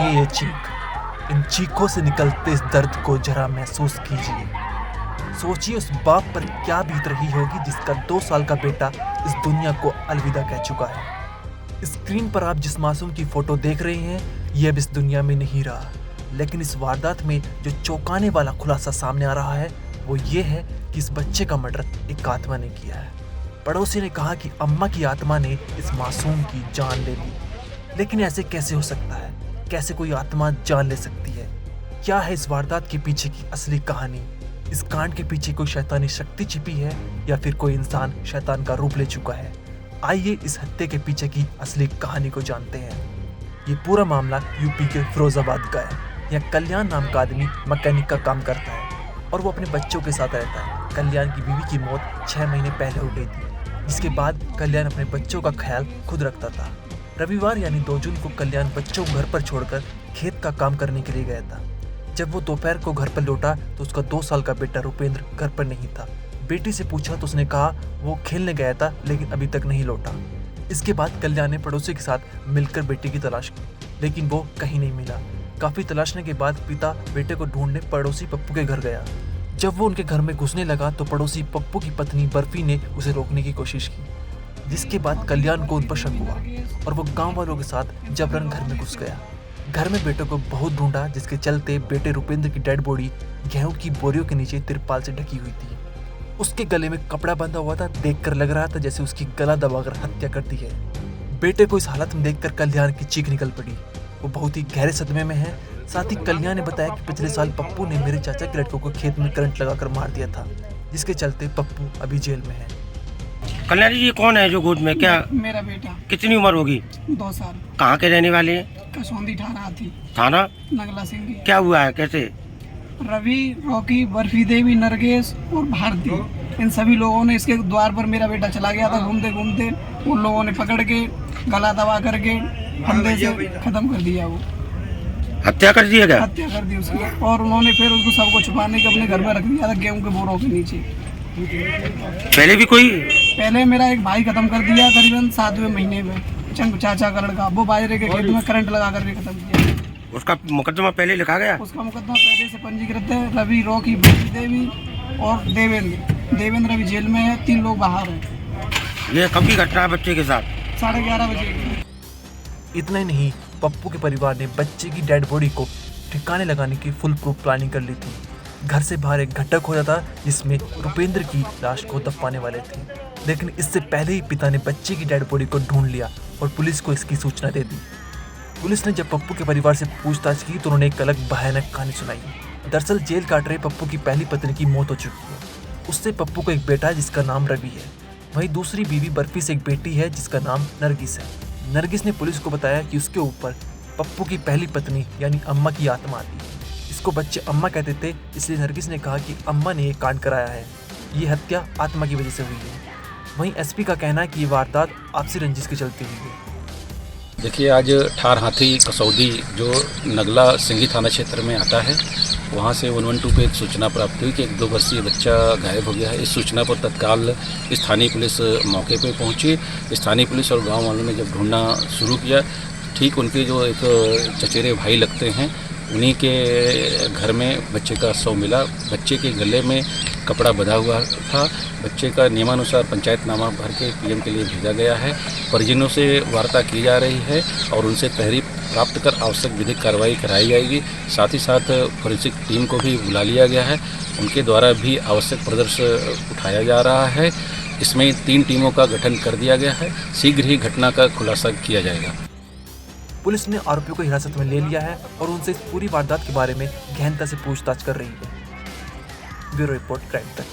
सुनिए ये चीख, इन चीखों से निकलते इस दर्द को जरा महसूस कीजिए। सोचिए उस बाप पर क्या बीत रही होगी जिसका 2 साल का बेटा इस दुनिया को अलविदा कह चुका है। स्क्रीन पर आप जिस मासूम की फोटो देख रहे हैं ये अब इस दुनिया में नहीं रहा, लेकिन इस वारदात में जो चौंकाने वाला खुलासा सामने आ रहा है वो ये है कि इस बच्चे का मर्डर एक आत्मा ने किया है। पड़ोसी ने कहा कि अम्मा की आत्मा ने इस मासूम की जान ले ली, लेकिन ऐसे कैसे हो सकता है? कैसे कोई आत्मा जान ले सकती है? क्या है इस वारदात के पीछे की असली कहानी? इस कांड के पीछे कोई शैतानी शक्ति छिपी है या फिर कोई इंसान शैतान का रूप ले चुका है? आइए इस हत्या के पीछे की असली कहानी को जानते हैं। ये पूरा मामला यूपी के फिरोजाबाद का है। यहाँ कल्याण नाम का आदमी मैकेनिक का काम करता है और वो अपने बच्चों के साथ रहता है। कल्याण की बीवी की मौत 6 महीने पहले हो गई थी, जिसके बाद कल्याण अपने बच्चों का ख्याल खुद रखता था। रविवार यानी 2 जून को कल्याण बच्चों को घर पर छोड़कर खेत का काम करने के लिए गया था। जब वो दोपहर को घर पर लौटा तो उसका 2 साल का बेटा रुपेंद्र घर पर नहीं था। बेटी से पूछा तो उसने कहा वो खेलने गया था लेकिन अभी तक नहीं लौटा। इसके बाद कल्याण ने पड़ोसी के साथ मिलकर बेटे की तलाश की, लेकिन वो कहीं नहीं मिला। काफी तलाशने के बाद पिता बेटे को ढूंढने पड़ोसी पप्पू के घर गया। जब वो उनके घर में घुसने लगा तो पड़ोसी पप्पू की पत्नी बर्फी ने उसे रोकने की कोशिश की, जिसके बाद कल्याण को उन पर शक हुआ और वो गांव वालों के साथ जबरन घर में घुस गया। घर में बेटे को बहुत ढूंढा, जिसके चलते बेटे रुपेंद्र की डेड बॉडी गेहूं की बोरियों के नीचे तिरपाल से ढकी हुई थी। उसके गले में कपड़ा बंधा हुआ था। देखकर लग रहा था जैसे उसकी गला दबाकर हत्या कर दी है। बेटे को इस हालत में देखकर कल्याण की चीख निकल पड़ी। वो बहुत ही गहरे सदमे में है। साथ ही कल्याण ने बताया कि पिछले साल पप्पू ने मेरे चाचा के लड़कों को खेत में करंट लगाकर मार दिया था, जिसके चलते पप्पू अभी जेल में है। कल्याण जी, ये कौन है जो गोद में? क्या मेरा बेटा। कितनी उम्र होगी? 2 साल। कहाँ के रहने वाले हैं? कसौंदी थाना थी, थाना नगला सिंह। क्या हुआ है? कैसे? रवि, रॉकी, बर्फी देवी, नरगेश और भारती, इन सभी लोगों ने इसके द्वार पर मेरा बेटा चला गया था। घूमते घूमते उन लोगों ने पकड़ के गला दबा करके फंदे से खत्म कर दिया। वो हत्या कर दिया गया? हत्या कर दी उसकी। और उन्होंने फिर उसको सबको छुपाने के अपने घर में रख दिया था, गेहूं के बोरों के नीचे। पहले भी कोई? पहले मेरा एक भाई खत्म कर दिया करीबन 7वें महीने में, चंग चाचा का लड़का। वो बाजरे के खेत में करंट लगा करके खत्म किया। उसका मुकदमा पहले लिखा गया? उसका मुकदमा पहले से पंजीकृत है। रवि, रॉकी, बर्फी देवी और देवेंद्र अभी जेल में है। 3 लोग बाहर हैं। ये कब की घटना है बच्चे के साथ? 11:30 बजे की। इतना ही नहीं, पप्पू के परिवार ने बच्चे की डेड बॉडी को ठिकाने लगाने की फुल प्रूफ प्लानिंग कर ली थी। घर से बाहर एक घटक हो जाता जिसमें रुपेंद्र की लाश को दफनाने वाले थे, लेकिन इससे पहले ही पिता ने बच्चे की डेड बॉडी को ढूंढ लिया और पुलिस को इसकी सूचना दे दी। पुलिस ने जब पप्पू के परिवार से पूछताछ की तो उन्होंने एक अलग भयानक कहानी सुनाई। दरअसल जेल काट रहे पप्पू की पहली पत्नी की मौत हो चुकी है। उससे पप्पू को एक बेटा है जिसका नाम रवि है। वहीं दूसरी बीवी बर्फी से एक बेटी है जिसका नाम नरगिस है। नरगिस ने पुलिस को बताया कि उसके ऊपर पप्पू की पहली पत्नी यानी अम्मा की आत्मा आती है। इसको बच्चे अम्मा कहते थे, इसलिए नरगिस ने कहा कि अम्मा ने ये कांड कराया है। ये हत्या आत्मा की वजह से हुई है। वहीं एसपी का कहना है कि ये वारदात आपसी रंजिश के चलते हुई है। देखिए, आज ठार हाथी कसौदी जो नगला सिंगी थाना क्षेत्र में आता है, वहाँ से 112 पे एक सूचना प्राप्त हुई कि एक 2 वर्षीय बच्चा गायब हो गया है। इस सूचना पर तत्काल स्थानीय पुलिस मौके पे पहुंची। स्थानीय पुलिस और गांव वालों ने जब ढूंढना शुरू किया, ठीक उनके जो एक चचेरे भाई लगते हैं, उन्हीं के घर में बच्चे का शव मिला। बच्चे के गले में कपड़ा बंधा हुआ था। बच्चे का नियमानुसार पंचायतनामा भर के पीएम के लिए भेजा गया है। परिजनों से वार्ता की जा रही है और उनसे तहरीर प्राप्त कर आवश्यक विधिक कार्रवाई कराई जाएगी। साथ ही साथ फोरेंसिक टीम को भी बुला लिया गया है। उनके द्वारा भी आवश्यक प्रदर्श उठाया जा रहा है। इसमें 3 टीमों का गठन कर दिया गया है। शीघ्र ही घटना का खुलासा किया जाएगा। पुलिस ने आरोपियों को हिरासत में ले लिया है और उनसे इस पूरी वारदात के बारे में गहनता से पूछताछ कर रही है। ब्यूरो रिपोर्ट क्राइम तक।